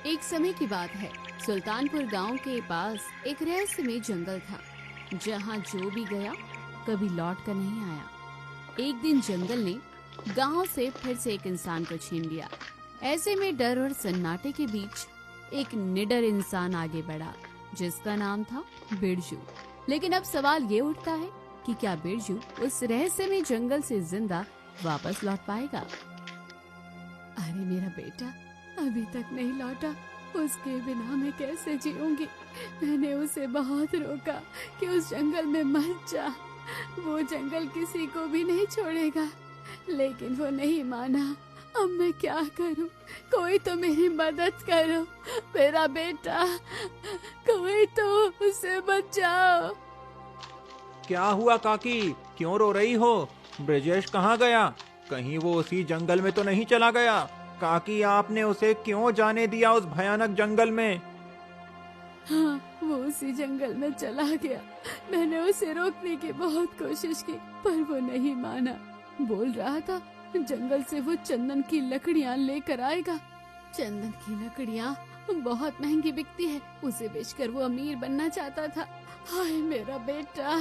एक समय की बात है। सुल्तानपुर गांव के पास एक रहस्यमय जंगल था, जहां जो भी गया कभी लौट कर नहीं आया। एक दिन जंगल ने गांव से फिर से एक इंसान को छीन लिया। ऐसे में डर और सन्नाटे के बीच एक निडर इंसान आगे बढ़ा, जिसका नाम था बिरजू। लेकिन अब सवाल ये उठता है कि क्या बिरजू उस रहस्यमय जंगल से जिंदा वापस लौट पाएगा? अरे मेरा बेटा अभी तक नहीं लौटा, उसके बिना मैं कैसे जीऊंगी? मैंने उसे बहुत रोका कि उस जंगल में मत जा, वो जंगल किसी को भी नहीं छोड़ेगा, लेकिन वो नहीं माना। अब मैं क्या करूं? कोई तो मेरी मदद करो, मेरा बेटा, कोई तो उसे बचाओ। क्या हुआ काकी, क्यों रो रही हो? ब्रजेश कहाँ गया? कहीं वो उसी जंगल में तो नहीं चला गया? काकी, आपने उसे क्यों जाने दिया उस भयानक जंगल में? हाँ, वो उसी जंगल में चला गया। मैंने उसे रोकने की बहुत कोशिश की, पर वो नहीं माना। बोल रहा था जंगल से वो चंदन की लकड़ियाँ लेकर आएगा। चंदन की लकड़ियाँ बहुत महंगी बिकती है, उसे बेचकर वो अमीर बनना चाहता था। हाय मेरा बेटा।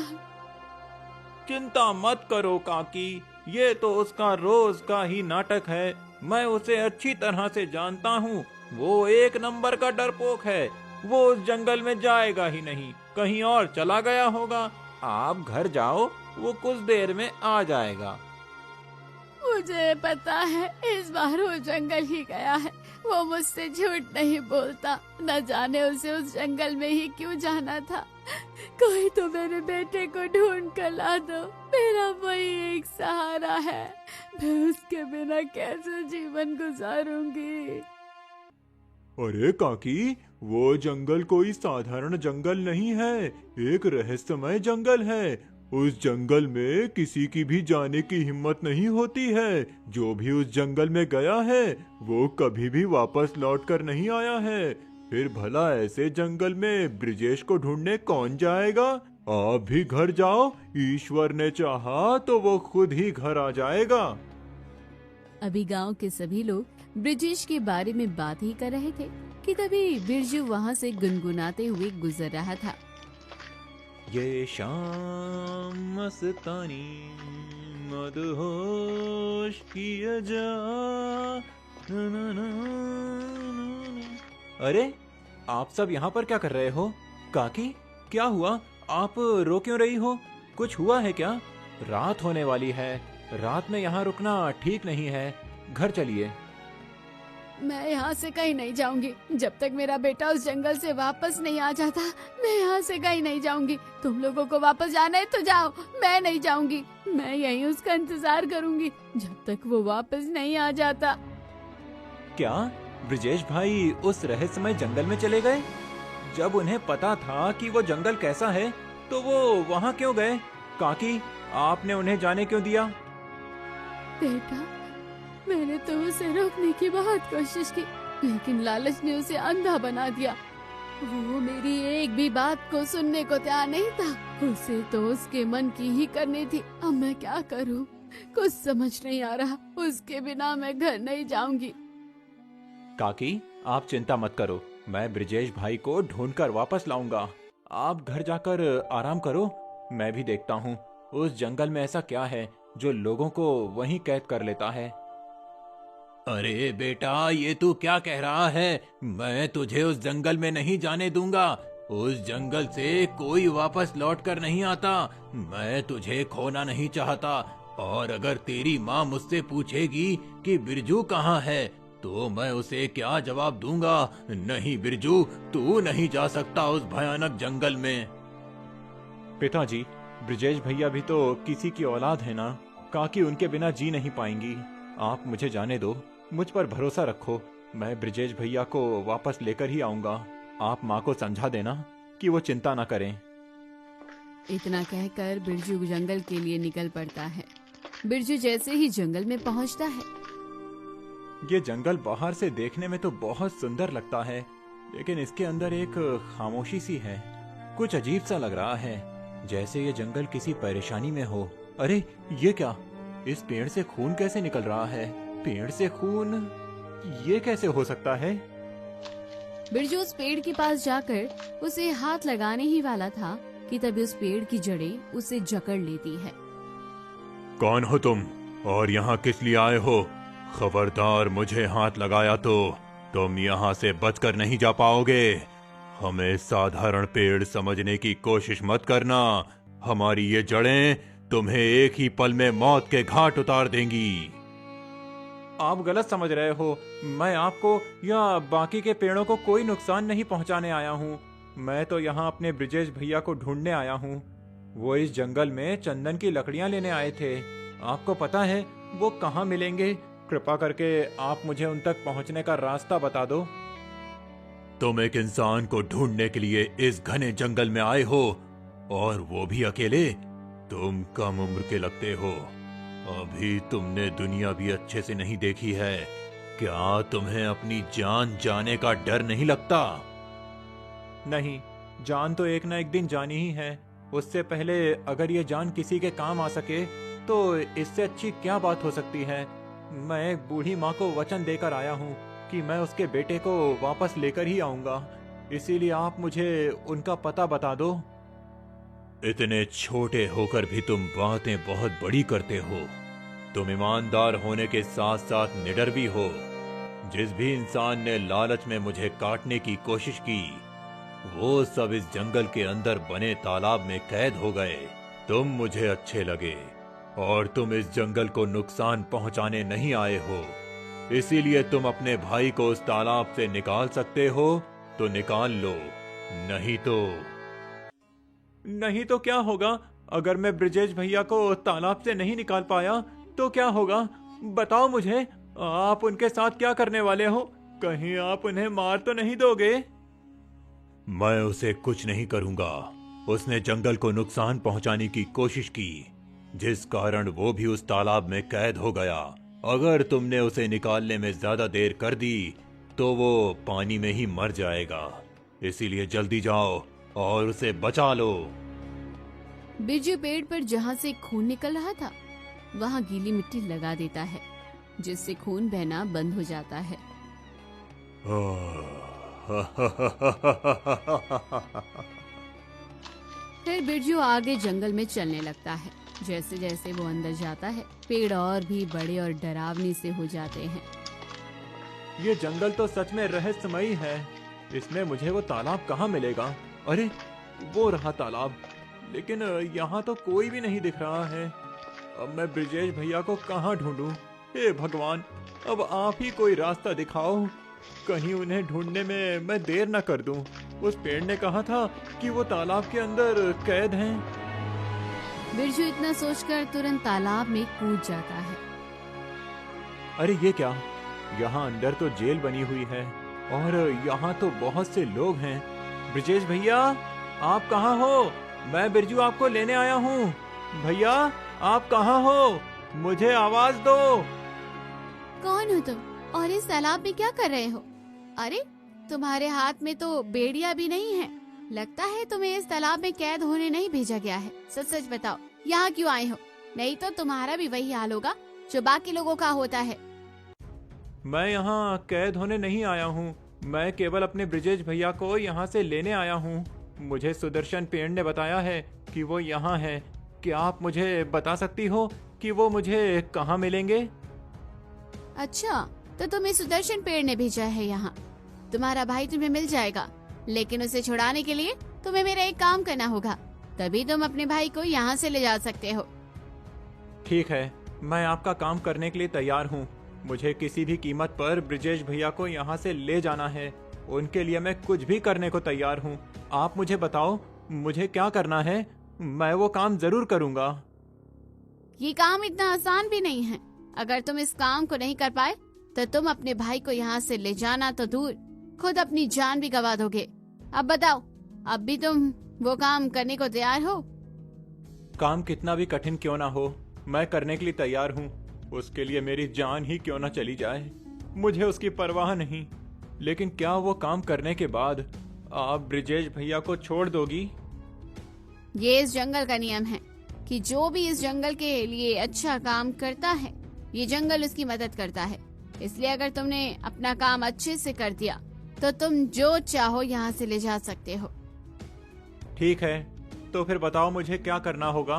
चिंता मत करो काकी, ये तो उसका रोज का ही नाटक है। मैं उसे अच्छी तरह से जानता हूँ। वो एक नंबर का डरपोक है। वो उस जंगल में जाएगा ही नहीं, कहीं और चला गया होगा। आप घर जाओ, वो कुछ देर में आ जाएगा। मुझे पता है इस बार वो जंगल ही गया है। वो मुझसे झूठ नहीं बोलता। न जाने उसे उस जंगल में ही क्यों जाना था। कोई तो मेरे बेटे को ढूंढ कर ला दो, मेरा वही एक सहारा है। मैं उसके बिना कैसे जीवन गुजारूंगी? अरे काकी, वो जंगल कोई साधारण जंगल नहीं है, एक रहस्यमय जंगल है। उस जंगल में किसी की भी जाने की हिम्मत नहीं होती है। जो भी उस जंगल में गया है वो कभी भी वापस लौट कर नहीं आया है। फिर भला ऐसे जंगल में ब्रिजेश को ढूंढने कौन जाएगा? आप भी घर जाओ, ईश्वर ने चाहा तो वो खुद ही घर आ जाएगा। अभी गांव के सभी लोग ब्रिजेश के बारे में बात ही कर रहे थे कि तभी बिरजू वहां से गुनगुनाते हुए गुजर रहा था। ये शाम मस्तानी मदहोश किया जा। ना ना ना ना ना। अरे, आप सब यहाँ पर क्या कर रहे हो? काकी, क्या हुआ? आप रो क्यों रही हो? कुछ हुआ है क्या? रात होने वाली है, रात में यहाँ रुकना ठीक नहीं है। घर चलिए। मैं यहाँ से कहीं नहीं जाऊंगी जब तक मेरा बेटा उस जंगल से वापस नहीं आ जाता। मैं यहाँ से कहीं नहीं जाऊंगी। तुम लोगों को वापस जाना है तो जाओ, मैं नहीं जाऊंगी। मैं यहीं उसका इंतजार करूंगी जब तक वो वापस नहीं आ जाता। क्या ब्रिजेश भाई उस रहस्यमय जंगल में चले गए? जब उन्हें पता था कि वो जंगल कैसा है तो वो वहाँ क्यों गए? काकी, आपने उन्हें जाने क्यों दिया? बेटा, मैंने तो उसे रोकने की बहुत कोशिश की, लेकिन लालच ने उसे अंधा बना दिया। वो मेरी एक भी बात को सुनने को तैयार नहीं था। उसे तो उसके मन की ही करनी थी। अब मैं क्या करूं? कुछ समझ नहीं आ रहा। उसके बिना मैं घर नहीं जाऊंगी। काकी, आप चिंता मत करो, मैं ब्रिजेश भाई को ढूंढकर वापस लाऊंगा। आप घर जाकर आराम करो। मैं भी देखता हूँ उस जंगल में ऐसा क्या है जो लोगों को वहीं कैद कर लेता है। अरे बेटा, ये तू क्या कह रहा है? मैं तुझे उस जंगल में नहीं जाने दूंगा। उस जंगल से कोई वापस लौट कर नहीं आता। मैं तुझे खोना नहीं चाहता। और अगर तेरी माँ मुझसे पूछेगी कि बिरजू कहाँ है तो मैं उसे क्या जवाब दूंगा? नहीं बिरजू, तू नहीं जा सकता उस भयानक जंगल में। पिताजी, ब्रिजेश भैया भी तो किसी की औलाद है ना। काकी उनके बिना जी नहीं पाएंगी। आप मुझे जाने दो, मुझ पर भरोसा रखो। मैं ब्रिजेश भैया को वापस लेकर ही आऊंगा। आप माँ को समझा देना कि वो चिंता ना करें। इतना कहकर बिरजू जंगल के लिए निकल पड़ता है। बिरजू जैसे ही जंगल में पहुंचता है, ये जंगल बाहर से देखने में तो बहुत सुंदर लगता है, लेकिन इसके अंदर एक खामोशी सी है। कुछ अजीब सा लग रहा है, जैसे ये जंगल किसी परेशानी में हो। अरे ये क्या? इस पेड़ से खून कैसे निकल रहा है? पेड़ से खून? ये कैसे हो सकता है? बिरजू उस पेड़ के पास जाकर उसे हाथ लगाने ही वाला था कि तभी उस पेड़ की जड़ें उसे जकड़ लेती है। कौन हो तुम और यहाँ किस लिए आए हो? खबरदार मुझे हाथ लगाया तो तुम यहाँ से बचकर नहीं जा पाओगे। हमें साधारण पेड़ समझने की कोशिश मत करना। हमारी ये जड़ें तुम्हें एक ही पल में मौत के घाट उतार देंगी। आप गलत समझ रहे हो। मैं आपको या बाकी के पेड़ों को कोई नुकसान नहीं पहुंचाने आया हूँ। मैं तो यहाँ अपने ब्रिजेश भैया को ढूंढने आया हूँ। वो इस जंगल में चंदन की लकड़ियाँ लेने आए थे। आपको पता है वो कहाँ मिलेंगे? कृपा करके आप मुझे उन तक पहुँचने का रास्ता बता दो। तुम एक इंसान को ढूंढने के लिए इस घने जंगल में आए हो और वो भी अकेले? तुम कम उम्र के लगते हो। अभी तुमने दुनिया भी अच्छे से नहीं देखी है। क्या तुम्हें अपनी जान जाने का डर नहीं लगता? नहीं, जान तो एक न एक दिन जानी ही है। उससे पहले अगर ये जान किसी के काम आ सके तो इससे अच्छी क्या बात हो सकती है। मैं एक बूढ़ी माँ को वचन देकर आया हूँ कि मैं उसके बेटे को वापस लेकर ही आऊंगा। इसीलिए आप मुझे उनका पता बता दो। इतने छोटे होकर भी तुम बातें बहुत बड़ी करते हो। तुम ईमानदार होने के साथ साथ निडर भी हो। जिस भी इंसान ने लालच में मुझे काटने की कोशिश की वो सब इस जंगल के अंदर बने तालाब में कैद हो गए। तुम मुझे अच्छे लगे और तुम इस जंगल को नुकसान पहुंचाने नहीं आए हो। इसीलिए तुम अपने भाई को उस तालाब से निकाल सकते हो तो निकाल लो, नहीं तो क्या होगा? अगर मैं ब्रिजेश भैया को तालाब से नहीं निकाल पाया तो क्या होगा? बताओ मुझे। आप उनके साथ क्या करने वाले हो? कहीं आप उन्हें मार तो नहीं दोगे? मैं उसे कुछ नहीं करूंगा। उसने जंगल को नुकसान पहुंचाने की कोशिश की जिस कारण वो भी उस तालाब में कैद हो गया। अगर तुमने उसे निकालने में ज्यादा देर कर दी तो वो पानी में ही मर जाएगा। इसीलिए जल्दी जाओ और उसे बचा लो। बिरजू पेड़ पर जहाँ से खून निकल रहा था वहाँ गीली मिट्टी लगा देता है जिससे खून बहना बंद हो जाता है। फिर बिरजू आगे जंगल में चलने लगता है। जैसे जैसे वो अंदर जाता है पेड़ और भी बड़े और डरावनी से हो जाते हैं। ये जंगल तो सच में रहस्यमयी है। इसमें मुझे वो तालाब कहाँ मिलेगा? अरे वो रहा तालाब, लेकिन यहाँ तो कोई भी नहीं दिख रहा है। अब मैं ब्रिजेश भैया को कहाँ ढूंढूं? हे भगवान, अब आप ही कोई रास्ता दिखाओ। कहीं उन्हें ढूंढने में मैं देर न कर दूं। उस पेड़ ने कहा था कि वो तालाब के अंदर कैद हैं। बिरजू इतना सोचकर तुरंत तालाब में कूद जाता है। अरे ये क्या? यहाँ अंदर तो जेल बनी हुई है और यहाँ तो बहुत से लोग हैं। ब्रिजेश भैया, आप कहाँ हो? मैं बिरजू आपको लेने आया हूँ। भैया, आप कहाँ हो? मुझे आवाज दो। कौन हो तुम और इस तालाब में क्या कर रहे हो? अरे तुम्हारे हाथ में तो बेड़िया भी नहीं है। लगता है तुम्हें इस तालाब में कैद होने नहीं भेजा गया है। सच सच बताओ, यहाँ क्यों आए हो? नहीं तो तुम्हारा भी वही हाल होगा जो बाकी लोगों का होता है। मैं यहाँ कैद होने नहीं आया हूँ। मैं केवल अपने ब्रिजेश भैया को यहाँ से लेने आया हूँ। मुझे सुदर्शन पेड़ ने बताया है कि वो यहाँ है। क्या आप मुझे बता सकती हो कि वो मुझे कहाँ मिलेंगे? अच्छा, तो तुम्हें सुदर्शन पेड़ ने भेजा है यहाँ। तुम्हारा भाई तुम्हें मिल जाएगा, लेकिन उसे छुड़ाने के लिए तुम्हें मेरा एक काम करना होगा। तभी तुम अपने भाई को यहाँ से ले जा सकते हो। ठीक है, मैं आपका काम करने के लिए तैयार हूँ। मुझे किसी भी कीमत पर ब्रिजेश भैया को यहाँ से ले जाना है। उनके लिए मैं कुछ भी करने को तैयार हूँ। आप मुझे बताओ मुझे क्या करना है, मैं वो काम जरूर करूँगा। ये काम इतना आसान भी नहीं है। अगर तुम इस काम को नहीं कर पाए तो तुम अपने भाई को यहाँ से ले जाना तो दूर, खुद अपनी जान भी गवा दोगे। अब बताओ, अब भी तुम वो काम करने को तैयार हो? काम कितना भी कठिन क्यों ना हो, मैं करने के लिए तैयार हूँ। उसके लिए मेरी जान ही क्यों ना चली जाए, मुझे उसकी परवाह नहीं। लेकिन क्या वो काम करने के बाद आप ब्रिजेश भैया को छोड़ दोगी? ये इस जंगल का नियम है कि जो भी इस जंगल के लिए अच्छा काम करता है, ये जंगल उसकी मदद करता है। इसलिए अगर तुमने अपना काम अच्छे से कर दिया तो तुम जो चाहो यहाँ से ले जा सकते हो। ठीक है, तो फिर बताओ मुझे क्या करना होगा।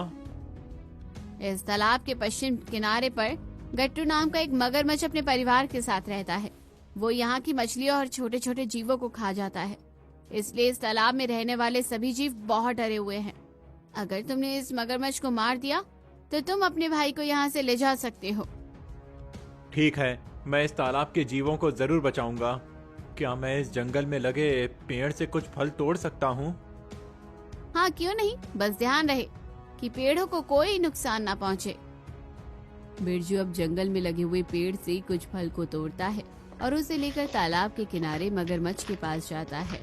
इस तालाब के पश्चिम किनारे पर गट्टू नाम का एक मगरमच्छ अपने परिवार के साथ रहता है। वो यहाँ की मछलियों और छोटे छोटे जीवों को खा जाता है, इसलिए इस तालाब में रहने वाले सभी जीव बहुत डरे हुए हैं। अगर तुमने इस मगरमच्छ को मार दिया तो तुम अपने भाई को यहाँ से ले जा सकते हो। ठीक है, मैं इस तालाब के जीवों को जरूर बचाऊंगा। क्या मैं इस जंगल में लगे पेड़ से कुछ फल तोड़ सकता हूँ? हाँ, क्यों नहीं, बस ध्यान रहे कि पेड़ों को कोई नुकसान ना पहुँचे। बिरजू अब जंगल में लगे हुए पेड़ से कुछ फल को तोड़ता है और उसे लेकर तालाब के किनारे मगरमच्छ के पास जाता है।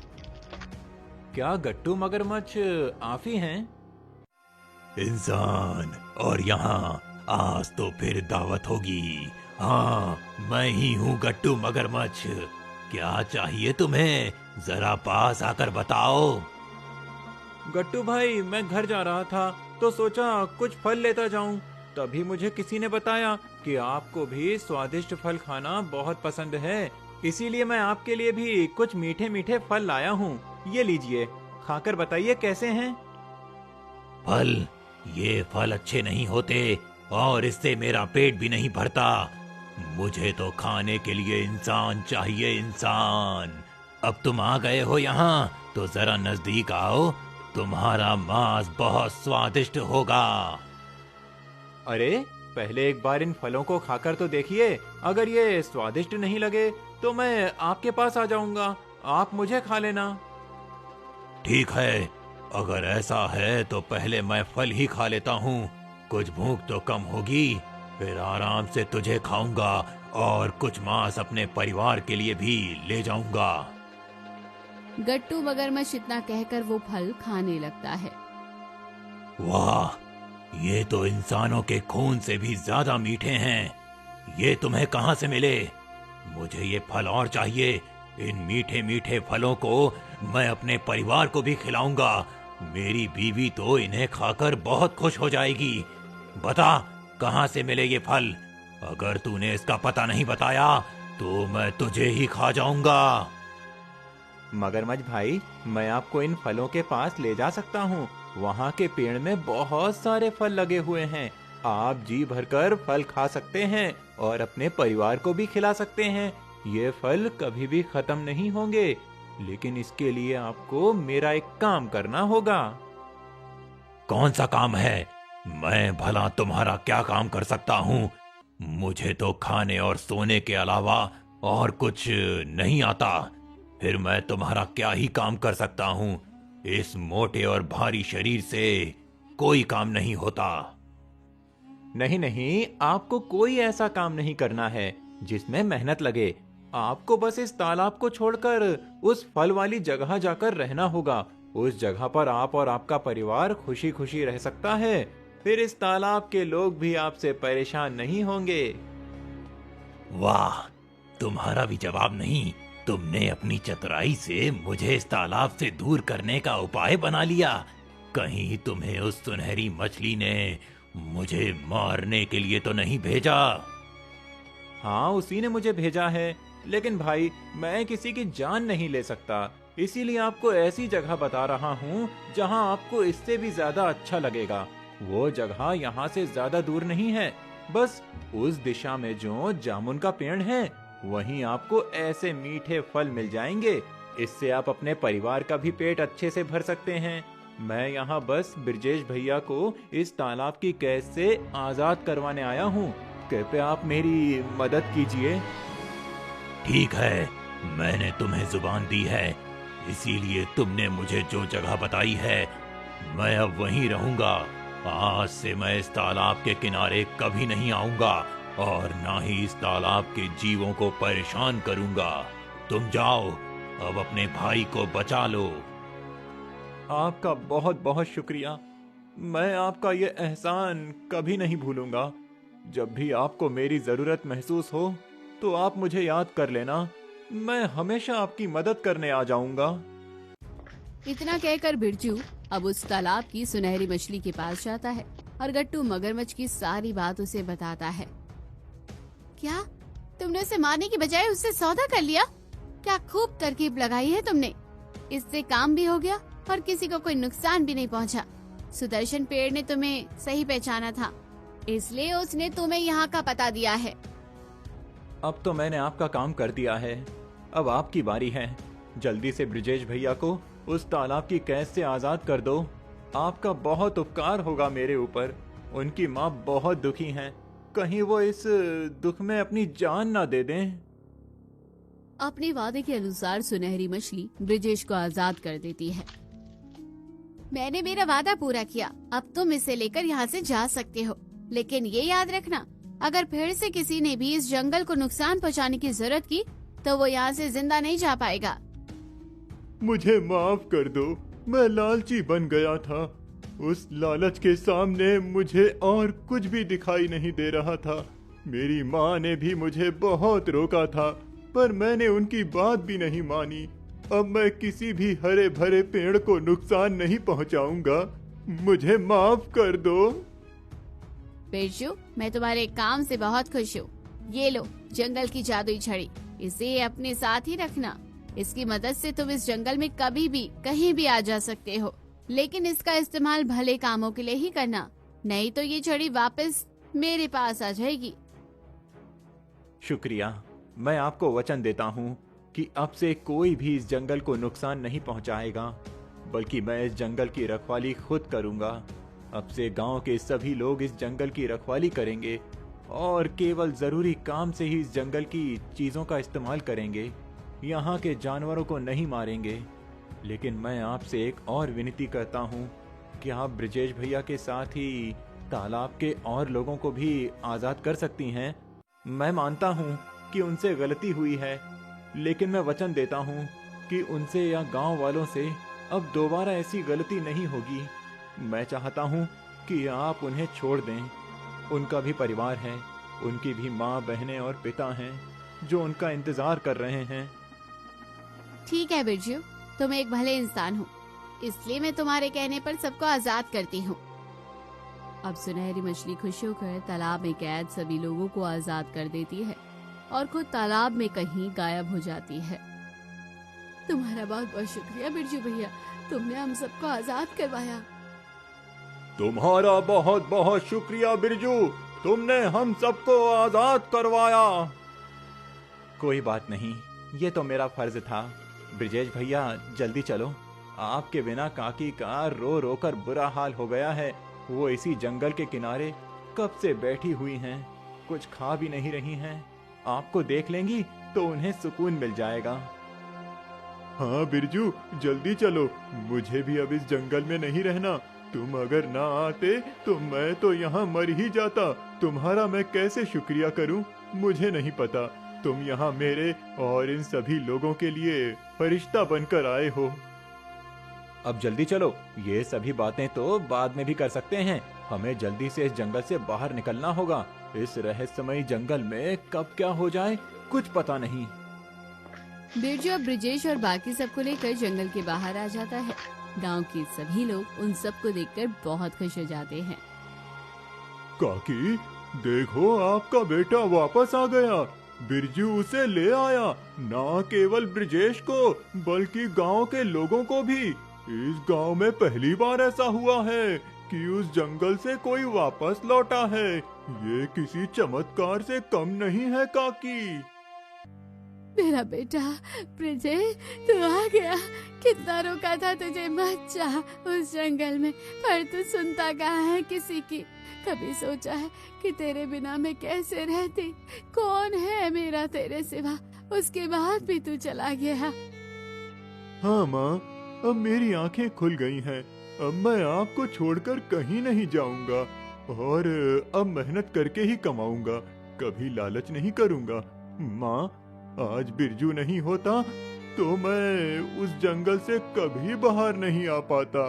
क्या गट्टू मगरमच्छ आप ही हैं? इंसान, और यहाँ आज तो फिर दावत होगी। हाँ, मैं ही हूँ गट्टू मगरमच्छ। क्या चाहिए तुम्हें, जरा पास आकर बताओ। गट्टू भाई, मैं घर जा रहा था तो सोचा कुछ फल लेता जाऊं। तभी मुझे किसी ने बताया कि आपको भी स्वादिष्ट फल खाना बहुत पसंद है, इसीलिए मैं आपके लिए भी कुछ मीठे मीठे फल लाया हूँ। ये लीजिए, खाकर बताइए कैसे हैं। फल? ये फल अच्छे नहीं होते और इससे मेरा पेट भी नहीं भरता। मुझे तो खाने के लिए इंसान चाहिए, इंसान। अब तुम आ गए हो यहाँ तो जरा नजदीक आओ, तुम्हारा मांस बहुत स्वादिष्ट होगा। अरे, पहले एक बार इन फलों को खाकर तो देखिए। अगर ये स्वादिष्ट नहीं लगे तो मैं आपके पास आ जाऊंगा, आप मुझे खा लेना। ठीक है, अगर ऐसा है तो पहले मैं फल ही खा लेता हूँ। कुछ भूख तो कम होगी, फिर आराम से तुझे खाऊंगा और कुछ मांस अपने परिवार के लिए भी ले जाऊंगा। गट्टू मगरमच्छ इतना कहकर वो फल खाने लगता है। वाह, ये तो इंसानों के खून से भी ज्यादा मीठे हैं। ये तुम्हें कहाँ से मिले? मुझे ये फल और चाहिए। इन मीठे मीठे फलों को मैं अपने परिवार को भी खिलाऊंगा। मेरी बीवी तो इन्हें खाकर बहुत खुश हो जाएगी। बता, कहाँ से मिले ये फल? अगर तूने इसका पता नहीं बताया तो मैं तुझे ही खा जाऊंगा। मगरमच्छ भाई, मैं आपको इन फलों के पास ले जा सकता हूँ। वहाँ के पेड़ में बहुत सारे फल लगे हुए हैं। आप जी भरकर फल खा सकते हैं और अपने परिवार को भी खिला सकते हैं। ये फल कभी भी खत्म नहीं होंगे, लेकिन इसके लिए आपको मेरा एक काम करना होगा। कौन सा काम है? मैं भला तुम्हारा क्या काम कर सकता हूँ? मुझे तो खाने और सोने के अलावा और कुछ नहीं आता। फिर मैं तुम्हारा क्या ही काम कर सकता हूँ? इस मोटे और भारी शरीर से कोई काम नहीं होता। नहीं नहीं, आपको कोई ऐसा काम नहीं करना है जिसमें मेहनत लगे। आपको बस इस तालाब को छोड़कर उस फल वाली जगह जाकर रहना होगा। उस जगह पर आप और आपका परिवार खुशी खुशी रह सकता है। फिर इस तालाब के लोग भी आपसे परेशान नहीं होंगे। वाह, तुम्हारा भी जवाब नहीं। तुमने अपनी चतुराई से मुझे इस तालाब से दूर करने का उपाय बना लिया। कहीं तुम्हें उस सुनहरी मछली ने मुझे मारने के लिए तो नहीं भेजा? हाँ, उसी ने मुझे भेजा है, लेकिन भाई मैं किसी की जान नहीं ले सकता। इसीलिए आपको ऐसी जगह बता रहा हूँ जहाँ आपको इससे भी ज्यादा अच्छा लगेगा। वो जगह यहाँ से ज्यादा दूर नहीं है। बस उस दिशा में जो जामुन का पेड़ है, वहीं आपको ऐसे मीठे फल मिल जाएंगे। इससे आप अपने परिवार का भी पेट अच्छे से भर सकते हैं। मैं यहाँ बस ब्रजेश भैया को इस तालाब की कैद से आजाद करवाने आया हूँ। कृपया आप मेरी मदद कीजिए। ठीक है, मैंने तुम्हें जुबान दी है, इसीलिए तुमने मुझे जो जगह बताई है मैं अब वहीं रहूंगा। आज से मैं इस तालाब के किनारे कभी नहीं आऊंगा और ना ही इस तालाब के जीवों को परेशान करूंगा। तुम जाओ, अब अपने भाई को बचा लो। आपका बहुत बहुत शुक्रिया। मैं आपका ये एहसान कभी नहीं भूलूंगा। जब भी आपको मेरी जरूरत महसूस हो तो आप मुझे याद कर लेना। मैं हमेशा आपकी मदद करने आ जाऊंगा। इतना कहकर बिरजू अब उस तालाब की सुनहरी मछली के पास जाता है और गट्टू मगरमच्छ की सारी बात उसे बताता है। क्या तुमने उसे मारने की बजाय उससे सौदा कर लिया? क्या खूब तरकीब लगाई है तुमने। इससे काम भी हो गया और किसी को कोई नुकसान भी नहीं पहुंचा। सुदर्शन पेड़ ने तुम्हें सही पहचाना था, इसलिए उसने तुम्हें यहाँ का पता दिया है। अब तो मैंने आपका काम कर दिया है, अब आपकी बारी है। जल्दी से ब्रिजेश भैया को उस तालाब की कैद से आजाद कर दो। आपका बहुत उपकार होगा मेरे ऊपर। उनकी माँ बहुत दुखी हैं, कहीं वो इस दुख में अपनी जान ना दे दें। अपने वादे के अनुसार सुनहरी मछली ब्रिजेश को आजाद कर देती है। मैंने मेरा वादा पूरा किया, अब तुम इसे लेकर यहाँ से जा सकते हो, लेकिन ये याद रखना, अगर फिर से किसी ने भी इस जंगल को नुकसान पहुँचाने की जरूरत की तो वो यहाँ से जिंदा नहीं जा पाएगा। मुझे माफ कर दो, मैं लालची बन गया था। उस लालच के सामने मुझे और कुछ भी दिखाई नहीं दे रहा था। मेरी माँ ने भी मुझे बहुत रोका था, पर मैंने उनकी बात भी नहीं मानी। अब मैं किसी भी हरे भरे पेड़ को नुकसान नहीं पहुँचाऊंगा। मुझे माफ कर दो। बिरजू, मैं तुम्हारे काम से बहुत खुश हूँ। ये लो जंगल की जादुई छड़ी, इसे अपने साथ ही रखना। इसकी मदद से तुम इस जंगल में कभी भी कहीं भी आ जा सकते हो, लेकिन इसका इस्तेमाल भले कामों के लिए ही करना, नहीं तो ये छड़ी वापस मेरे पास आ जाएगी। शुक्रिया, मैं आपको वचन देता हूँ कि अब से कोई भी इस जंगल को नुकसान नहीं पहुँचाएगा, बल्कि मैं इस जंगल की रखवाली खुद करूँगा। अब से गांव के सभी लोग इस जंगल की रखवाली करेंगे और केवल जरूरी काम से ही इस जंगल की चीजों का इस्तेमाल करेंगे। यहाँ के जानवरों को नहीं मारेंगे। लेकिन मैं आपसे एक और विनती करता हूँ कि आप ब्रिजेश भैया के साथ ही तालाब के और लोगों को भी आजाद कर सकती हैं। मैं मानता हूँ कि उनसे गलती हुई है, लेकिन मैं वचन देता हूँ कि उनसे या गांव वालों से अब दोबारा ऐसी गलती नहीं होगी। मैं चाहता हूँ कि आप उन्हें छोड़ दें। उनका भी परिवार है, उनकी भी माँ, बहनें और पिता हैं जो उनका इंतजार कर रहे हैं। ठीक है बिरजू, तुम एक भले इंसान हो, इसलिए मैं तुम्हारे कहने पर सबको आजाद करती हूँ। अब सुनहरी मछली खुश होकर तालाब में कैद सभी लोगों को आजाद कर देती है और खुद तालाब में कहीं गायब हो जाती है। तुम्हारा बहुत बहुत शुक्रिया बिरजू भैया, तुमने हम सबको आजाद करवाया। तुम्हारा बहुत बहुत शुक्रिया बिरजू, तुमने हम सबको आजाद करवाया। कोई बात नहीं, ये तो मेरा फर्ज था। ब्रिजेश भैया जल्दी चलो, आपके बिना काकी का रो रो कर बुरा हाल हो गया है। वो इसी जंगल के किनारे कब से बैठी हुई हैं, कुछ खा भी नहीं रही हैं। आपको देख लेंगी तो उन्हें सुकून मिल जाएगा। हाँ बिरजू, जल्दी चलो, मुझे भी अब इस जंगल में नहीं रहना। तुम अगर ना आते तो मैं तो यहाँ मर ही जाता। तुम्हारा मैं कैसे शुक्रिया करूँ मुझे नहीं पता। तुम यहाँ मेरे और इन सभी लोगों के लिए फरिश्ता बनकर आए हो। अब जल्दी चलो, ये सभी बातें तो बाद में भी कर सकते हैं। हमें जल्दी से इस जंगल से बाहर निकलना होगा। इस रहस्यमयी जंगल में कब क्या हो जाए कुछ पता नहीं। बिरजू अब ब्रिजेश और बाकी सबको लेकर जंगल के बाहर आ जाता है। गांव के सभी लोग उन सबको देखकर बहुत खुश हो जाते हैं। काकी, देखो आपका बेटा वापस आ गया। बिरजू उसे ले आया, ना केवल ब्रिजेश को बल्कि गांव के लोगों को भी। इस गांव में पहली बार ऐसा हुआ है कि उस जंगल से कोई वापस लौटा है। ये किसी चमत्कार से कम नहीं है काकी। मेरा बेटा ब्रिजेश, तू आ गया। कितना रोका था तुझे मत जा उस जंगल में, पर तू सुनता कहाँ है किसी की। कभी सोचा है कि तेरे बिना मैं कैसे रहती? कौन है मेरा तेरे सिवा? उसके बाद भी तू चला गया। हाँ माँ, अब मेरी आंखें खुल गई हैं। अब मैं आपको छोड़कर कहीं नहीं जाऊंगा और अब मेहनत करके ही कमाऊंगा, कभी लालच नहीं करूंगा। माँ, आज बिरजू नहीं होता तो मैं उस जंगल से कभी बाहर नहीं आ पाता।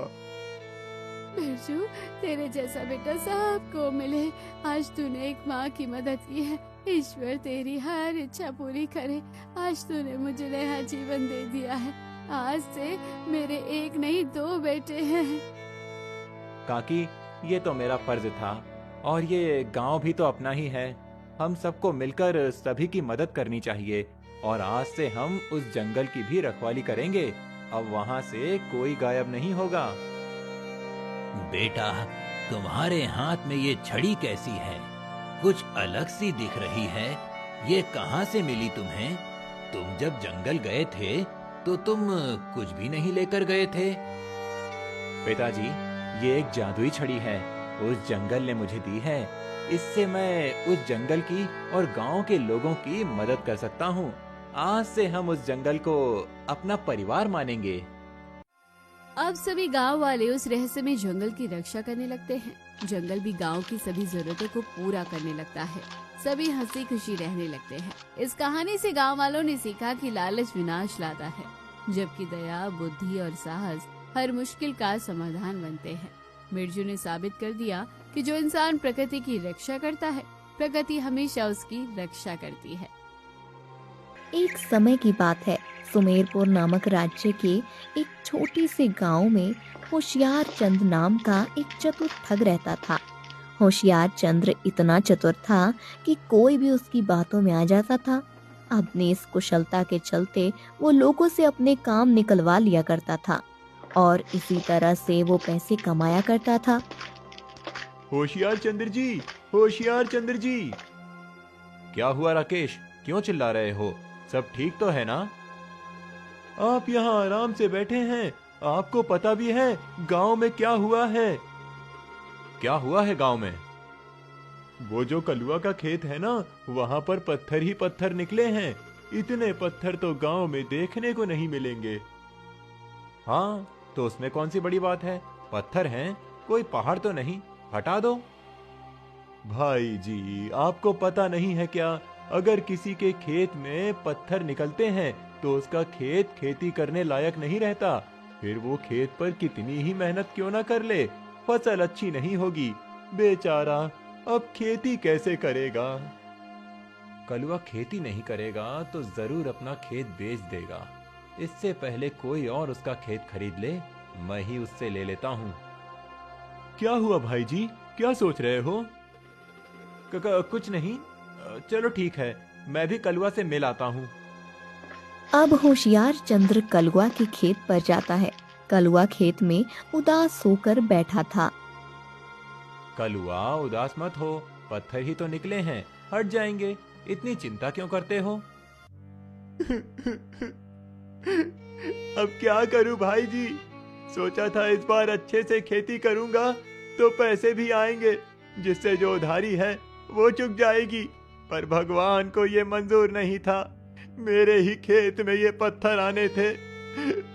बिरजू, तेरे जैसा बेटा सबको मिले। आज तूने एक माँ की मदद की है। ईश्वर तेरी हर इच्छा पूरी करे। आज तूने मुझे नया जीवन दे दिया है। आज से मेरे एक नहीं दो बेटे हैं। काकी, ये तो मेरा फर्ज था और ये गांव भी तो अपना ही है। हम सबको मिलकर सभी की मदद करनी चाहिए। और आज से हम उस जंगल की भी रखवाली करेंगे। अब वहाँ से कोई गायब नहीं होगा। बेटा, तुम्हारे हाथ में ये छड़ी कैसी है? कुछ अलग सी दिख रही है। ये कहाँ से मिली तुम्हें? तुम जब जंगल गए थे तो तुम कुछ भी नहीं लेकर गए थे। पिताजी, ये एक जादुई छड़ी है, उस जंगल ने मुझे दी है। इससे मैं उस जंगल की और गांव के लोगों की मदद कर सकता हूँ। आज से हम उस जंगल को अपना परिवार मानेंगे। अब सभी गांव वाले उस रहस्यमय जंगल की रक्षा करने लगते हैं। जंगल भी गांव की सभी जरूरतों को पूरा करने लगता है। सभी हंसी खुशी रहने लगते हैं। इस कहानी से गांव वालों ने सीखा कि लालच विनाश लाता है, जबकि दया, बुद्धि और साहस हर मुश्किल का समाधान बनते हैं। बिरजू ने साबित कर दिया कि जो इंसान प्रकृति की रक्षा करता है, प्रकृति हमेशा उसकी रक्षा करती है। एक समय की बात है। सुमेरपुर नामक राज्य के एक छोटे से गांव में होशियार चंद नाम का एक चतुर ठग रहता था। होशियार चंद्र इतना चतुर था कि कोई भी उसकी बातों में आ जाता था। अपनी इस कुशलता के चलते वो लोगों से अपने काम निकलवा लिया करता था और इसी तरह से वो पैसे कमाया करता था। होशियार चंद्र जी, होशियार चंद्र जी। क्या हुआ राकेश, क्यों चिल्ला रहे हो? सब ठीक तो है ना? आप यहाँ आराम से बैठे हैं। आपको पता भी है गांव में क्या हुआ है? क्या हुआ है गांव में? वो जो कलुआ का खेत है ना, वहाँ पर पत्थर ही पत्थर निकले हैं। इतने पत्थर तो गांव में देखने को नहीं मिलेंगे। हाँ, तो उसमें कौन सी बड़ी बात है? पत्थर हैं, कोई पहाड़ तो नहीं। हटा दो। भाई जी, आपको पता नहीं है क्या? अगर किसी के खेत में पत्थर निकलते हैं तो उसका खेत खेती करने लायक नहीं रहता। फिर वो खेत पर कितनी ही मेहनत क्यों ना कर ले, फसल अच्छी नहीं होगी। बेचारा अब खेती कैसे करेगा? कलुआ खेती नहीं करेगा तो जरूर अपना खेत बेच देगा। इससे पहले कोई और उसका खेत खरीद ले, मैं ही उससे ले लेता हूँ। क्या हुआ भाई जी, क्या सोच रहे हो? कुछ नहीं, चलो ठीक है, मैं भी कलुआ से मिल आता हूँ। अब होशियार चंद्र कलुआ के खेत पर जाता है। कलुआ खेत में उदास होकर बैठा था। कलुआ, उदास मत हो, पत्थर ही तो निकले हैं, हट जाएंगे। इतनी चिंता क्यों करते हो? अब क्या करूं भाई जी? सोचा था इस बार अच्छे से खेती करूंगा तो पैसे भी आएंगे, जिससे जो उधारी है वो चुक जाएगी। पर भगवान को ये मंजूर नहीं था। मेरे ही खेत में ये पत्थर आने थे।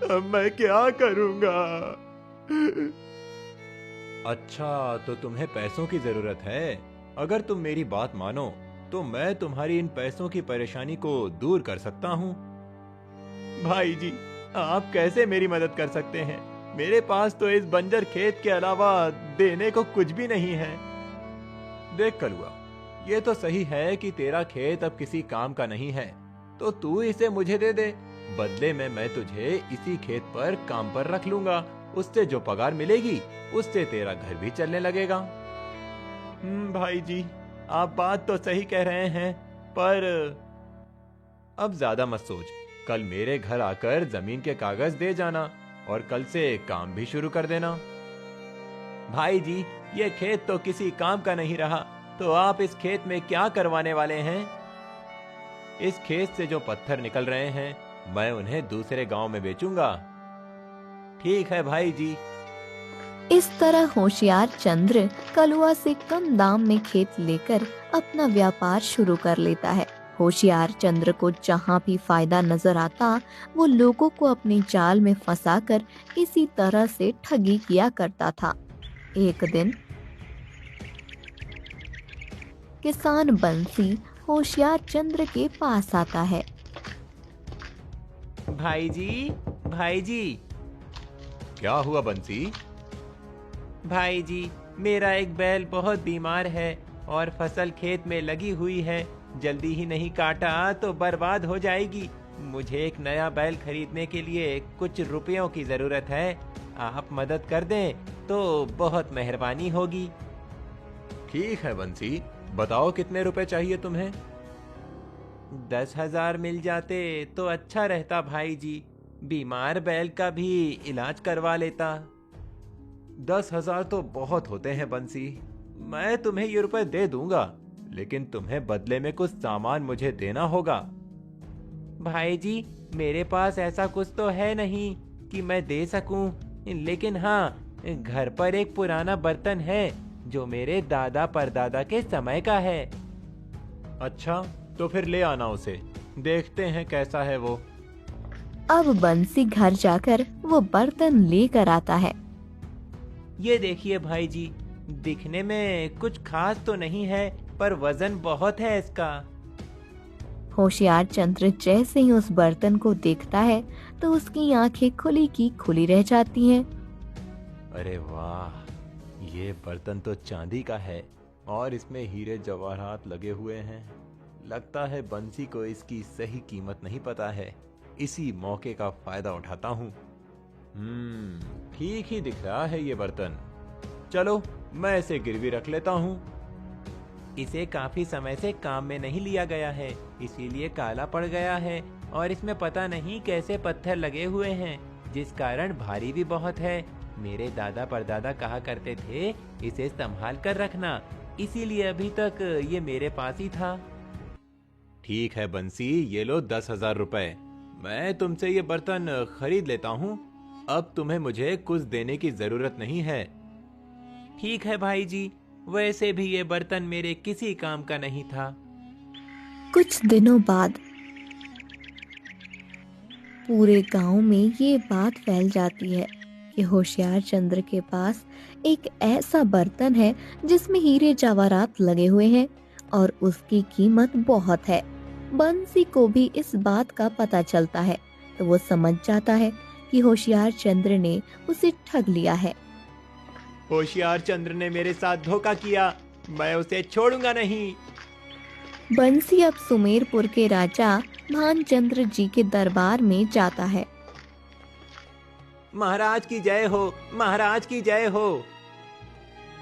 अब मैं क्या करूंगा? अच्छा, तो तुम्हें पैसों की जरूरत है। अगर तुम मेरी बात मानो तो मैं तुम्हारी इन पैसों की परेशानी को दूर कर सकता हूँ। भाई जी, आप कैसे मेरी मदद कर सकते हैं? मेरे पास तो इस बंजर खेत के अलावा देने को कुछ भी नहीं है। देख कलुआ, ये तो सही है कि तेरा खेत अब किसी काम का नहीं है, तो तू इसे मुझे दे दे। बदले में मैं तुझे इसी खेत पर काम पर रख लूंगा। उससे जो पगार मिलेगी उससे तेरा घर भी चलने लगेगा। भाई जी, आप बात तो सही कह रहे हैं, पर अब ज्यादा मत सोच। कल मेरे घर आकर जमीन के कागज दे जाना और कल से काम भी शुरू कर देना। भाई जी, ये खेत तो किसी काम का नहीं रहा, तो आप इस खेत में क्या करवाने वाले हैं? इस खेत से जो पत्थर निकल रहे हैं, मैं उन्हें दूसरे गांव में बेचूंगा। ठीक है भाई जी। इस तरह होशियार चंद्र कलुआ से कम दाम में खेत लेकर अपना व्यापार शुरू कर लेता है। होशियार चंद्र को जहाँ भी फायदा नजर आता, वो लोगों को अपने जाल में फंसाकर इसी तरह से ठगी किया करता था। एक दिन किसान बंसी होशियार चंद्र के पास आता है। भाई जी, भाई जी। क्या हुआ बंसी? भाई जी, मेरा एक बैल बहुत बीमार है और फसल खेत में लगी हुई है। जल्दी ही नहीं काटा तो बर्बाद हो जाएगी। मुझे एक नया बैल खरीदने के लिए कुछ रुपयों की जरूरत है। आप मदद कर दें तो बहुत मेहरबानी होगी। ठीक है बंसी, बताओ कितने रुपए चाहिए तुम्हें? 10,000 मिल जाते तो अच्छा रहता भाई जी। बीमार बैल का भी इलाज करवा लेता। 10,000 तो बहुत होते हैं बंसी। मैं तुम्हें ये रुपए दे दूंगा, लेकिन तुम्हें बदले में कुछ सामान मुझे देना होगा। भाई जी, मेरे पास ऐसा कुछ तो है नहीं कि मैं दे सकूं, लेकिन हाँ, घर पर एक पुराना बर्तन है जो मेरे दादा परदादा के समय का है। अच्छा, तो फिर ले आना उसे, देखते हैं कैसा है वो। अब बंसी घर जाकर वो बर्तन लेकर आता है। ये देखिए भाई जी, दिखने में कुछ खास तो नहीं है, पर वजन बहुत है इसका। होशियार चंद्र जैसे ही उस बर्तन को देखता है तो उसकी आंखें खुली की खुली रह जाती हैं। अरे वाह, ये बर्तन तो चांदी का है और इसमें हीरे जवाहरात लगे हुए हैं। लगता है बंसी को इसकी सही कीमत नहीं पता है। इसी मौके का फायदा उठाता हूँ। ठीक ही दिख रहा है ये बर्तन। चलो, मैं इसे गिरवी रख लेता हूँ। इसे काफी समय से काम में नहीं लिया गया है, इसीलिए काला पड़ गया है और इसमें पता नहीं कैसे पत्थर लगे हुए हैं, जिस कारण भारी भी बहुत है। मेरे दादा परदादा कहा करते थे इसे संभाल कर रखना, इसीलिए अभी तक ये मेरे पास ही था। ठीक है बंसी, ये लो 10,000 रुपए। मैं तुमसे ये बर्तन खरीद लेता हूँ। अब तुम्हें मुझे कुछ देने की जरूरत नहीं है। ठीक है भाई जी, वैसे भी ये बर्तन मेरे किसी काम का नहीं था। कुछ दिनों बाद पूरे गांव में ये बात फैल जाती है कि होशियार चंद्र के पास एक ऐसा बर्तन है जिसमें हीरे जवाहरात लगे हुए हैं और उसकी कीमत बहुत है। बंसी को भी इस बात का पता चलता है तो वो समझ जाता है कि होशियार चंद्र ने उसे ठग लिया है। होशियार चंद्र ने मेरे साथ धोखा किया, मैं उसे छोड़ूंगा नहीं। बंसी अब सुमेरपुर के राजा भानचंद्र जी के दरबार में जाता है। महाराज की जय हो, महाराज की जय हो।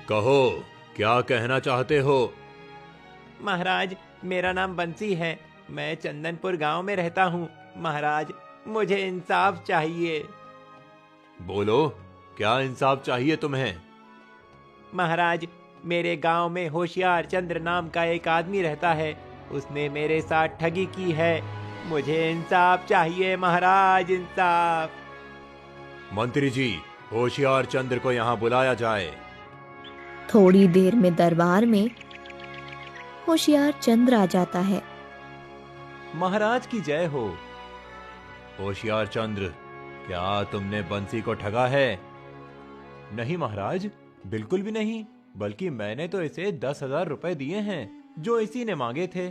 कहो, क्या कहना चाहते हो? महाराज, मेरा नाम बंसी है, मैं चंदनपुर गांव में रहता हूँ। महाराज, मुझे इंसाफ चाहिए। बोलो, क्या इंसाफ चाहिए तुम्हें? महाराज, मेरे गांव में होशियार चंद्र नाम का एक आदमी रहता है, उसने मेरे साथ ठगी की है। मुझे इंसाफ चाहिए महाराज, इंसाफ। मंत्री जी, होशियार चंद्र को यहाँ बुलाया जाए। थोड़ी देर में दरबार में होशियार चंद्र आ जाता है। महाराज की जय हो। होशियार चंद्र, क्या तुमने बंसी को ठगा है? नहीं महाराज, बिल्कुल भी नहीं, बल्कि मैंने तो इसे 10,000 रुपए दिए हैं जो इसी ने मांगे थे।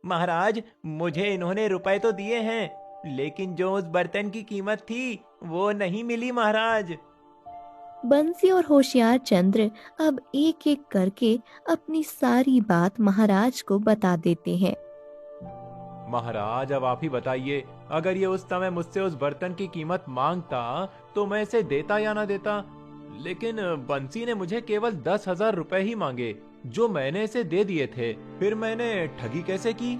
महाराज, मुझे इन्होंने रुपए तो दिए हैं, लेकिन जो उस बर्तन की कीमत थी वो नहीं मिली महाराज। बंसी और होशियार चंद्र अब एक एक करके अपनी सारी बात महाराज को बता देते हैं। महाराज, अब आप ही बताइए, अगर ये उस समय मुझसे उस बर्तन की कीमत मांगता तो मैं इसे देता या ना देता, लेकिन बंसी ने मुझे केवल 10,000 रुपए ही मांगे जो मैंने इसे दे दिए थे। फिर मैंने ठगी कैसे की?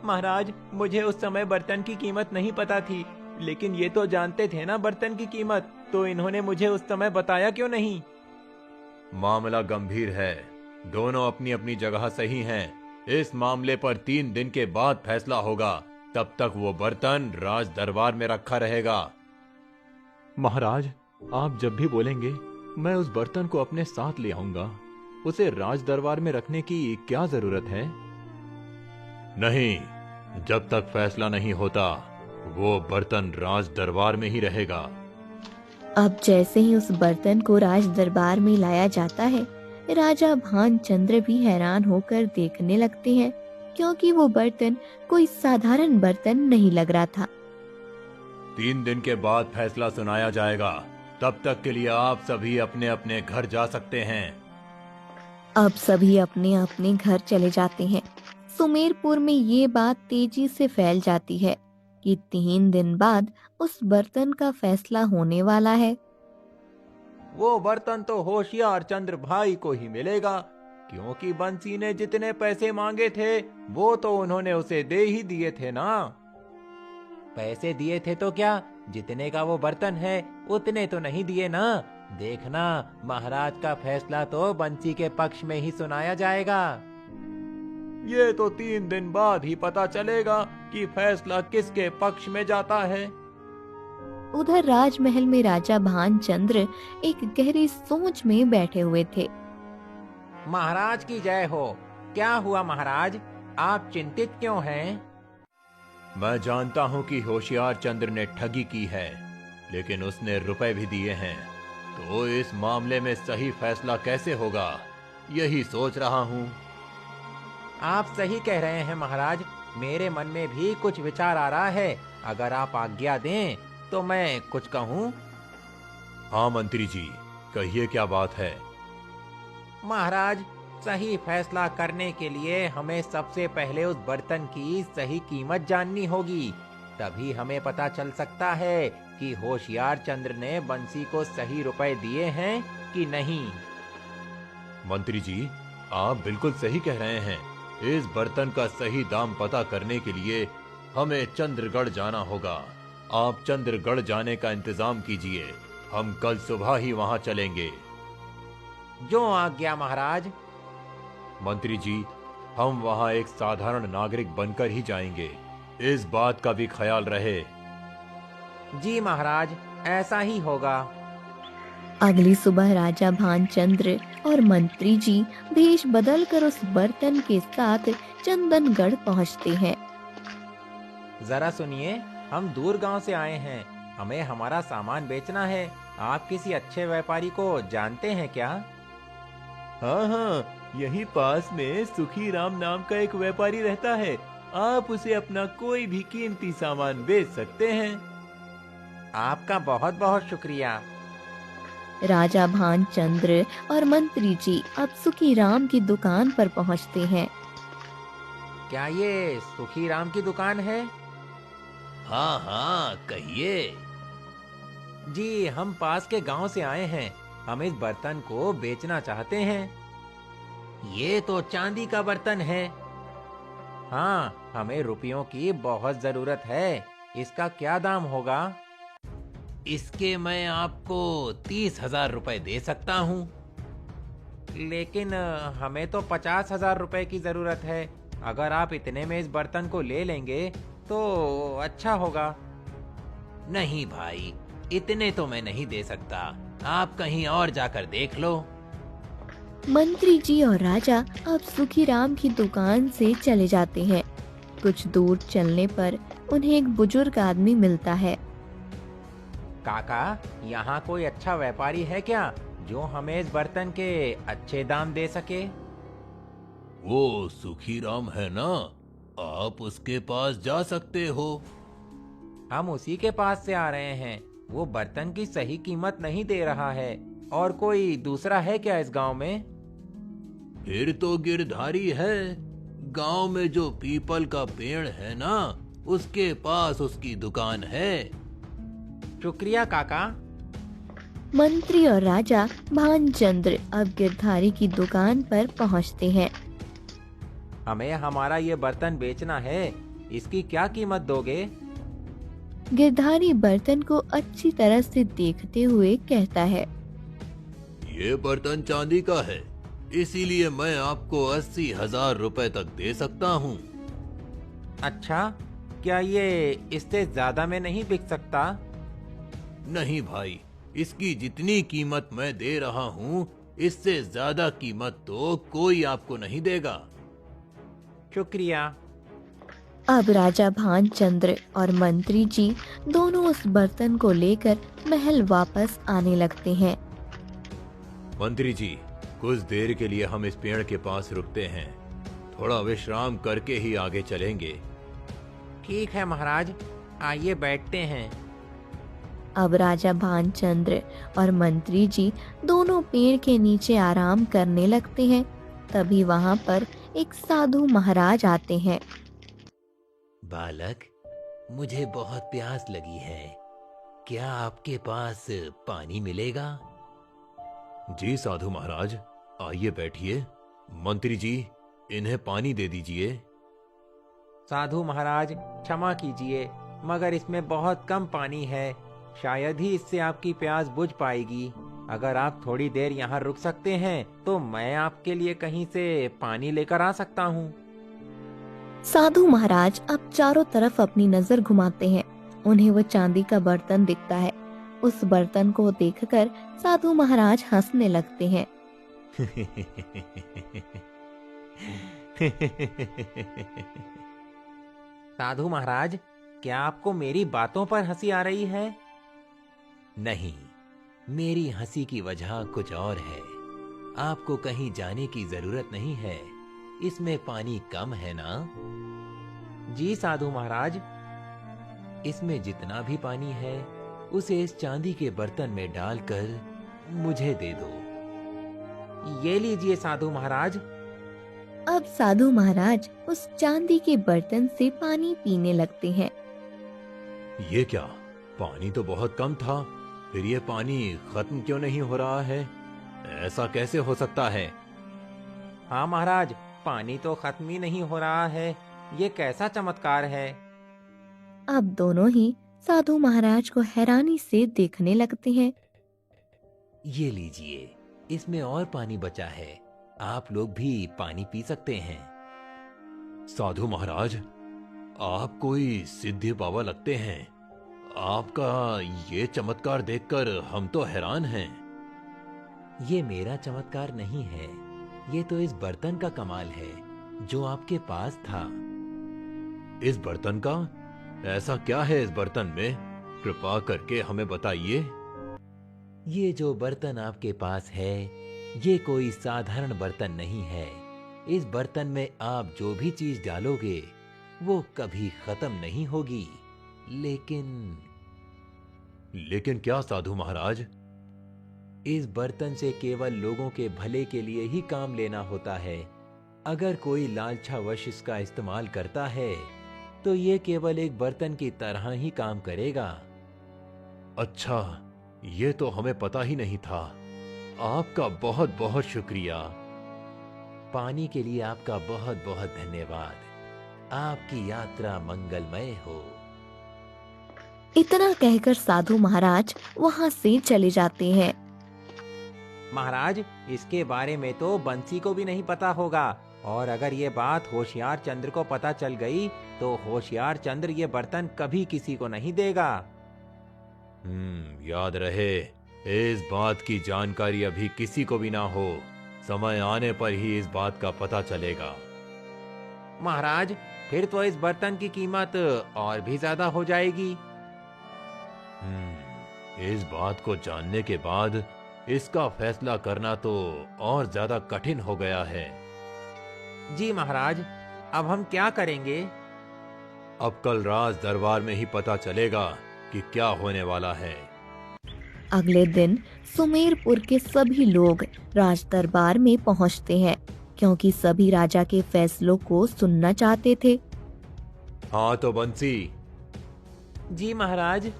महाराज, मुझे उस समय बर्तन की कीमत नहीं पता थी, लेकिन ये तो जानते थे ना बर्तन की कीमत, तो इन्होंने मुझे उस समय बताया क्यों नहीं? मामला गंभीर है, दोनों अपनी अपनी जगह सही हैं। इस मामले पर 3 दिन के बाद फैसला होगा, तब तक वो बर्तन राज दरबार में रखा रहेगा। महाराज, आप जब भी बोलेंगे मैं उस बर्तन को अपने साथ ले आऊंगा। उसे राज दरबार में रखने की क्या जरूरत है? नहीं, जब तक फैसला नहीं होता वो बर्तन राज दरबार में ही रहेगा। अब जैसे ही उस बर्तन को राज दरबार में लाया जाता है, राजा भानचंद्र भी हैरान होकर देखने लगते हैं, क्योंकि वो बर्तन कोई साधारण बर्तन नहीं लग रहा था। 3 दिन के बाद फैसला सुनाया जाएगा, तब तक के लिए आप सभी अपने अपने घर जा सकते हैं। अब सभी अपने अपने घर चले जाते हैं। सुमेरपुर में ये बात तेजी से फैल जाती है कि 3 दिन बाद उस बर्तन का फैसला होने वाला है। वो बर्तन तो होशियार चंद्र भाई को ही मिलेगा, क्योंकि बंसी ने जितने पैसे मांगे थे वो तो उन्होंने उसे दे ही दिए थे ना। पैसे दिए थे तो क्या, जितने का वो बर्तन है उतने तो नहीं दिए ना। देखना, महाराज का फैसला तो बंसी के पक्ष में ही सुनाया जाएगा। ये तो 3 दिन बाद ही पता चलेगा कि फैसला किसके पक्ष में जाता है। उधर राजमहल में राजा भानचंद्र एक गहरी सोच में बैठे हुए थे। महाराज की जय हो। क्या हुआ महाराज, आप चिंतित क्यों हैं? मैं जानता हूँ कि होशियार चंद्र ने ठगी की है, लेकिन उसने रुपए भी दिए हैं, तो इस मामले में सही फैसला कैसे होगा, यही सोच रहा हूँ। आप सही कह रहे हैं महाराज, मेरे मन में भी कुछ विचार आ रहा है। अगर आप आज्ञा दें तो मैं कुछ कहूँ। हाँ मंत्री जी, कहिए क्या बात है। महाराज, सही फैसला करने के लिए हमें सबसे पहले उस बर्तन की सही कीमत जाननी होगी। तभी हमें पता चल सकता है कि होशियार चंद्र ने बंसी को सही रुपए दिए हैं कि नहीं। मंत्री जी, आप बिल्कुल सही कह रहे हैं। इस बर्तन का सही दाम पता करने के लिए हमें चंद्रगढ़ जाना होगा। आप चंद्रगढ़ जाने का इंतजाम कीजिए, हम कल सुबह ही वहां चलेंगे। जो आज्ञा महाराज। मंत्री जी, हम वहां एक साधारण नागरिक बनकर ही जाएंगे, इस बात का भी ख्याल रहे। जी महाराज, ऐसा ही होगा। अगली सुबह राजा भानचंद्र और मंत्री जी भेष बदलकर उस बर्तन के साथ चंदनगढ़ पहुंचते हैं। जरा सुनिए, हम दूर गांव से आए हैं, हमें हमारा सामान बेचना है। आप किसी अच्छे व्यापारी को जानते हैं क्या? हाँ हाँ, यहीं पास में सुखी राम नाम का एक व्यापारी रहता है। आप उसे अपना कोई भी कीमती सामान बेच सकते हैं। आपका बहुत बहुत शुक्रिया। राजा भानचंद्र और मंत्री जी अब सुखी राम की दुकान पर पहुंचते हैं। क्या ये सुखी राम की दुकान है? हाँ हाँ, कहिए। जी, हम पास के गांव से आए हैं, हम इस बर्तन को बेचना चाहते हैं। ये तो चांदी का बर्तन है। हाँ, हमें रुपयों की बहुत जरूरत है। इसका क्या दाम होगा? इसके मैं आपको 30,000 रुपए दे सकता हूँ। लेकिन हमें तो 50,000 रुपए की जरूरत है। अगर आप इतने में इस बर्तन को ले लेंगे तो अच्छा होगा। नहीं भाई, इतने तो मैं नहीं दे सकता, आप कहीं और जाकर देख लो। मंत्री जी और राजा अब सुखी राम की दुकान से चले जाते हैं। कुछ दूर चलने पर उन्हें एक बुजुर्ग आदमी मिलता है। काका, यहाँ कोई अच्छा व्यापारी है क्या जो हमें इस बर्तन के अच्छे दाम दे सके? वो सुखी राम है ना, आप उसके पास जा सकते हो। हम उसी के पास से आ रहे हैं। वो बर्तन की सही कीमत नहीं दे रहा है। और कोई दूसरा है क्या इस गांव में? फिर तो गिरधारी है। गांव में जो पीपल का पेड़ है ना, उसके पास उसकी दुकान है। शुक्रिया काका। मंत्री और राजा भानचंद्र अब गिरधारी की दुकान पर पहुंचते हैं। हमें हमारा ये बर्तन बेचना है, इसकी क्या कीमत दोगे? गिरधारी बर्तन को अच्छी तरह से देखते हुए कहता है। ये बर्तन चांदी का है, इसीलिए मैं आपको 80,000 रुपए तक दे सकता हूँ। अच्छा, क्या ये इससे ज्यादा में नहीं बिक सकता? नहीं भाई, इसकी जितनी कीमत मैं दे रहा हूँ, इससे ज्यादा कीमत तो कोई आपको नहीं देगा। शुक्रिया। अब राजा भानचंद्र और मंत्री जी दोनों उस बर्तन को लेकर महल वापस आने लगते हैं। मंत्री जी, कुछ देर के लिए हम इस पेड़ के पास रुकते हैं, थोड़ा विश्राम करके ही आगे चलेंगे। ठीक है महाराज, आइए बैठते हैं। अब राजा भानचंद्र और मंत्री जी दोनों पेड़ के नीचे आराम करने लगते हैं। तभी वहां पर एक साधु महाराज आते हैं। बालक, मुझे बहुत प्यास लगी है, क्या आपके पास पानी मिलेगा? जी साधु महाराज, आइए बैठिए। मंत्री जी, इन्हें पानी दे दीजिए। साधु महाराज, क्षमा कीजिए, मगर इसमें बहुत कम पानी है। शायद ही इससे आपकी प्यास बुझ पाएगी। अगर आप थोड़ी देर यहाँ रुक सकते हैं तो मैं आपके लिए कहीं से पानी लेकर आ सकता हूँ। साधु महाराज अब चारों तरफ अपनी नजर घुमाते हैं। उन्हें वो चांदी का बर्तन दिखता है। उस बर्तन को देखकर साधु महाराज हंसने लगते हैं। साधु महाराज, क्या आपको मेरी बातों पर हंसी आ रही है? नहीं, मेरी हंसी की वजह कुछ और है। आपको कहीं जाने की जरूरत नहीं है। इसमें पानी कम है ना? जी साधु महाराज। इसमें जितना भी पानी है उसे इस चांदी के बर्तन में डालकर मुझे दे दो। ये लीजिए साधु महाराज। अब साधु महाराज उस चांदी के बर्तन से पानी पीने लगते हैं। ये क्या? पानी तो बहुत कम था, फिर ये पानी खत्म क्यों नहीं हो रहा है? ऐसा कैसे हो सकता है? हाँ महाराज, पानी तो खत्म ही नहीं हो रहा है। ये कैसा चमत्कार है? अब दोनों ही साधु महाराज को हैरानी से देखने लगते हैं। ये लीजिए, इसमें और पानी बचा है। आप लोग भी पानी पी सकते हैं। साधु महाराज, आप कोई सिद्धि बाबा लगते हैं। आपका ये चमत्कार देखकर हम तो हैरान हैं। ये मेरा चमत्कार नहीं है, ये तो इस बर्तन का कमाल है जो आपके पास था। इस बर्तन का? ऐसा क्या है इस बर्तन में? कृपा करके हमें बताइए। ये जो बर्तन आपके पास है, ये कोई साधारण बर्तन नहीं है। इस बर्तन में आप जो भी चीज डालोगे वो कभी खत्म नहीं होगी। लेकिन क्या साधु महाराज? इस बर्तन से केवल लोगों के भले के लिए ही काम लेना होता है। अगर कोई लालचावश इसका इस्तेमाल करता है तो ये केवल एक बर्तन की तरह ही काम करेगा। अच्छा, ये तो हमें पता ही नहीं था। आपका बहुत बहुत शुक्रिया। पानी के लिए आपका बहुत बहुत धन्यवाद। आपकी यात्रा मंगलमय हो। इतना कहकर साधु महाराज वहाँ से चले जाते हैं। महाराज, इसके बारे में तो बंसी को भी नहीं पता होगा, और अगर ये बात होशियार चंद्र को पता चल गई तो होशियार चंद्र ये बर्तन कभी किसी को नहीं देगा। याद रहे, इस बात की जानकारी अभी किसी को भी ना हो। समय आने पर ही इस बात का पता चलेगा। महाराज, फिर तो इस बर्तन की कीमत और भी ज्यादा हो जाएगी। इस बात को जानने के बाद इसका फैसला करना तो और ज्यादा कठिन हो गया है। जी महाराज, अब हम क्या करेंगे? अब कल राज दरबार में ही पता चलेगा कि क्या होने वाला है। अगले दिन सुमेरपुर के सभी लोग राज दरबार में पहुंचते हैं, क्योंकि सभी राजा के फैसलों को सुनना चाहते थे। हाँ तो बंसी, जी महाराज।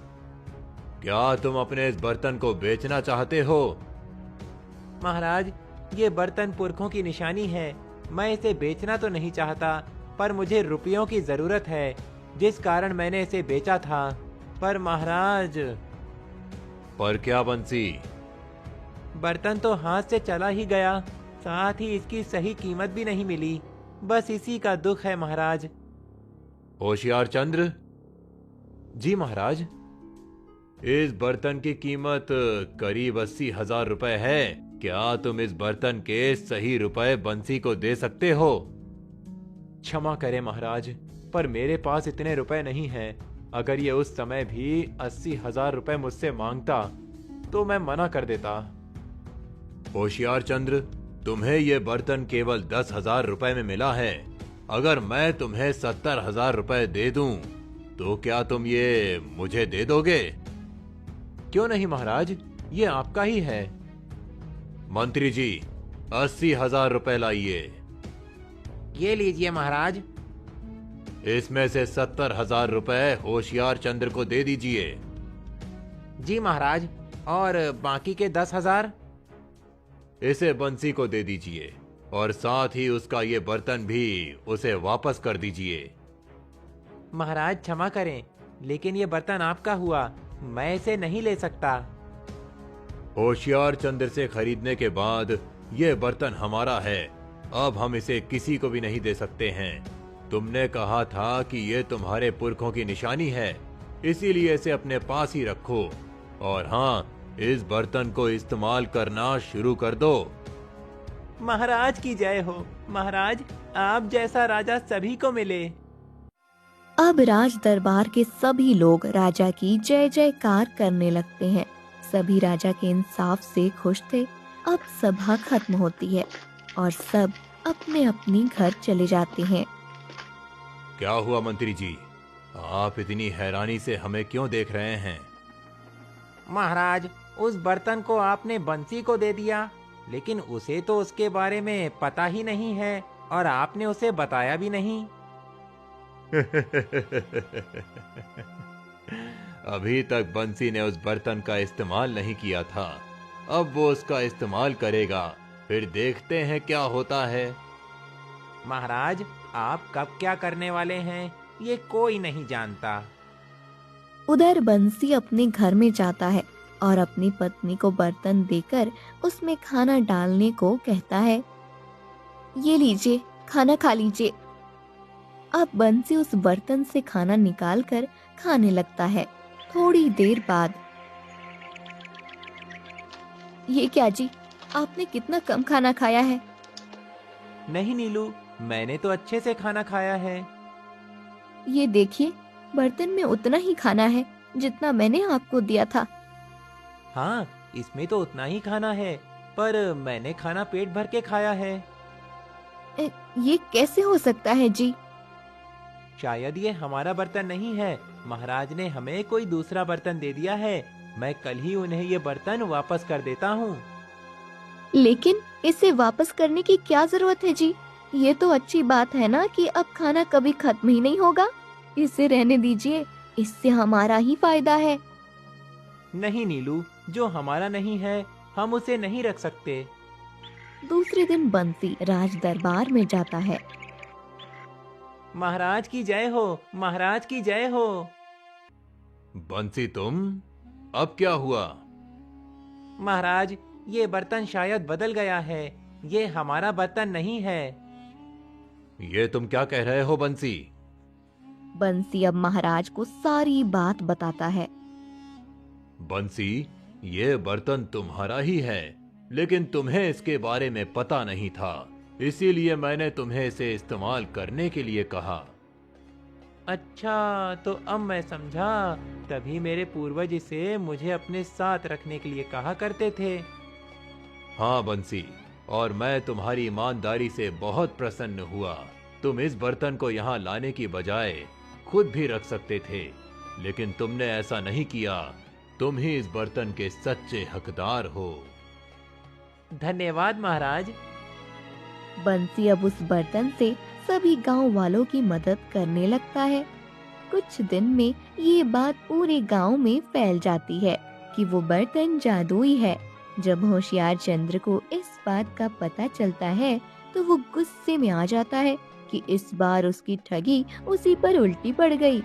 क्या तुम अपने इस बर्तन को बेचना चाहते हो? महाराज, ये बर्तन पुरखों की निशानी है। मैं इसे बेचना तो नहीं चाहता, पर मुझे रुपयों की जरूरत है, जिस कारण मैंने इसे बेचा था। पर महाराज। पर क्या बंसी? बर्तन तो हाथ से चला ही गया, साथ ही इसकी सही कीमत भी नहीं मिली। बस इसी का दुख है महाराज। होशियार चंद्र। जी महाराज। इस बर्तन की कीमत करीब 80,000 रुपए है। क्या तुम इस बर्तन के सही रुपए बंसी को दे सकते हो? क्षमा करें महाराज, पर मेरे पास इतने रुपए नहीं हैं। अगर ये उस समय भी 80,000 रुपए मुझसे मांगता तो मैं मना कर देता। होशियार चंद्र, तुम्हें यह बर्तन केवल 10,000 रुपए में मिला है। अगर मैं तुम्हें 70,000 रुपए दे दूं तो क्या तुम ये मुझे दे दोगे? क्यों नहीं महाराज, ये आपका ही है। मंत्री जी, 80,000 रुपए लाइए। ये लीजिए महाराज। इसमें से 70,000 रुपए होशियार चंद्र को दे दीजिए। जी महाराज। और बाकी के 10,000? इसे बंसी को दे दीजिए और साथ ही उसका ये बर्तन भी उसे वापस कर दीजिए। महाराज क्षमा करें, लेकिन ये बर्तन आपका हुआ, मैं इसे नहीं ले सकता। होशियार चंद्र से खरीदने के बाद ये बर्तन हमारा है। अब हम इसे किसी को भी नहीं दे सकते हैं। तुमने कहा था कि ये तुम्हारे पुरखों की निशानी है, इसीलिए इसे अपने पास ही रखो। और हाँ, इस बर्तन को इस्तेमाल करना शुरू कर दो। महाराज की जय हो। महाराज, आप जैसा राजा सभी को मिले। अब राज दरबार के सभी लोग राजा की जय जयकार करने लगते हैं। सभी राजा के इंसाफ से खुश थे। अब सभा खत्म होती है और सब अपने अपने घर चले जाते हैं। क्या हुआ मंत्री जी, आप इतनी हैरानी से हमें क्यों देख रहे हैं? महाराज, उस बर्तन को आपने बंसी को दे दिया, लेकिन उसे तो उसके बारे में पता ही नहीं है और आपने उसे बताया भी नहीं। अभी तक बंसी ने उस बर्तन का इस्तेमाल नहीं किया था, अब वो उसका इस्तेमाल करेगा, फिर देखते हैं क्या होता है। महाराज, आप कब क्या करने वाले हैं ये कोई नहीं जानता। उधर बंसी अपने घर में जाता है और अपनी पत्नी को बर्तन देकर उसमें खाना डालने को कहता है। ये लीजिए, खाना खा लीजिए। अब बंसी उस बर्तन से खाना निकालकर खाने लगता है। थोड़ी देर बाद, ये क्या जी, आपने कितना कम खाना खाया है? नहीं नीलू, मैंने तो अच्छे से खाना खाया है। ये देखिए, बर्तन में उतना ही खाना है जितना मैंने आपको दिया था। हाँ, इसमें तो उतना ही खाना है, पर मैंने खाना पेट भर के खाया है। ये कैसे हो सकता है जी? शायद ये हमारा बर्तन नहीं है, महाराज ने हमें कोई दूसरा बर्तन दे दिया है। मैं कल ही उन्हें ये बर्तन वापस कर देता हूँ। लेकिन इसे वापस करने की क्या जरूरत है जी? ये तो अच्छी बात है ना कि अब खाना कभी खत्म ही नहीं होगा। इसे रहने दीजिए, इससे हमारा ही फायदा है। नहीं नीलू, जो हमारा नहीं है हम उसे नहीं रख सकते। दूसरे दिन बंसी राज दरबार में जाता है। महाराज की जय हो, महाराज की जय हो। बंसी तुम, अब क्या हुआ? महाराज, ये बर्तन शायद बदल गया है, ये हमारा बर्तन नहीं है। ये तुम क्या कह रहे हो बंसी? बंसी अब महाराज को सारी बात बताता है। बंसी, ये बर्तन तुम्हारा ही है, लेकिन तुम्हें इसके बारे में पता नहीं था, इसीलिए मैंने तुम्हें इसे इस्तेमाल करने के लिए कहा। अच्छा, तो अब मैं समझा, तभी मेरे पूर्वज इसे मुझे अपने साथ रखने के लिए कहा करते थे। हाँ बंसी, और मैं तुम्हारी ईमानदारी से बहुत प्रसन्न हुआ। तुम इस बर्तन को यहाँ लाने की बजाय खुद भी रख सकते थे, लेकिन तुमने ऐसा नहीं किया। तुम ही इस बर्तन के सच्चे हकदार हो। धन्यवाद महाराज। बंसी अब उस बर्तन से सभी गांव वालों की मदद करने लगता है। कुछ दिन में ये बात पूरे गांव में फैल जाती है कि वो बर्तन जादुई है। जब होशियार चंद्र को इस बात का पता चलता है तो वो गुस्से में आ जाता है कि इस बार उसकी ठगी उसी पर उल्टी पड़ गई।